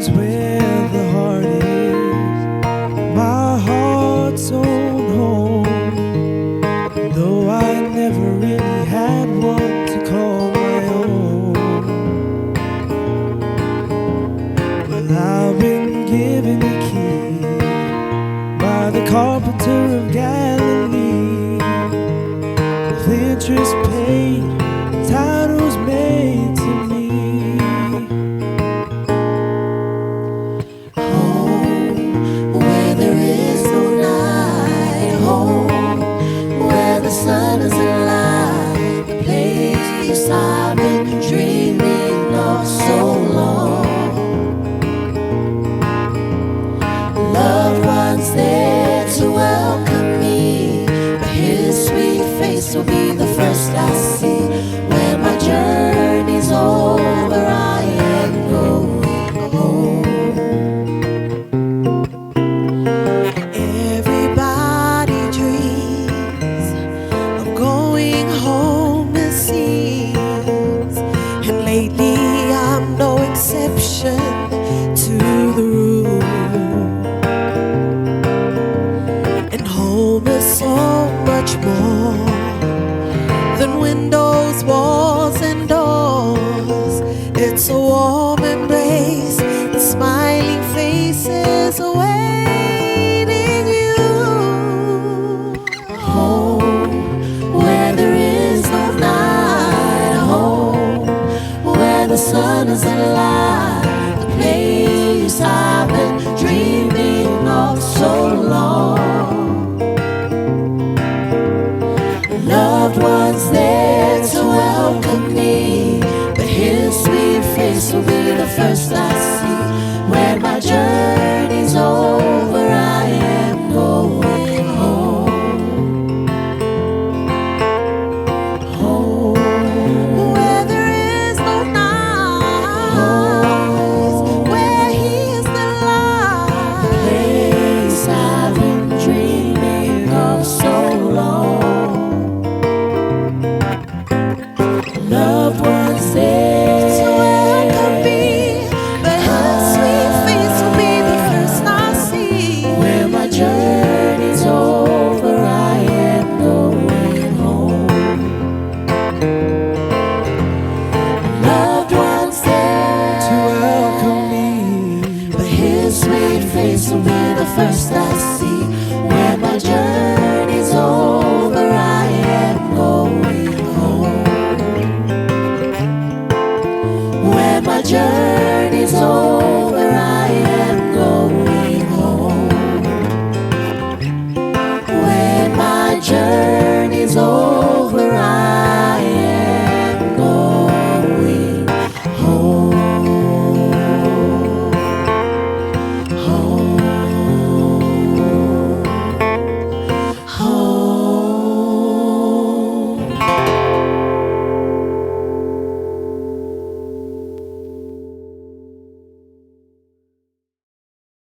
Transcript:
It's where the heart is, my heart's own home. Though I never really had one to call my own, well, I've been given the key by the carpenter of Galilee, with interest paid, titles made to me. Home, where there is no night. Home, where the sun is alive. The place I've been dreaming of so long. Loved ones there to welcome me, but his sweet face will be the first I see. When my journey's over, I am going home. Everybody dreams of going home, it seems, and lately I'm no exception to the rule. And home is so much more than windows, walls, and doors. It's a warm embrace and smiling faces awaiting you. Home, where there is no night. Home, where the sun is alive. The place I've been dreaming of so long. Loved ones there to welcome me, but his sweet face will be the first I see.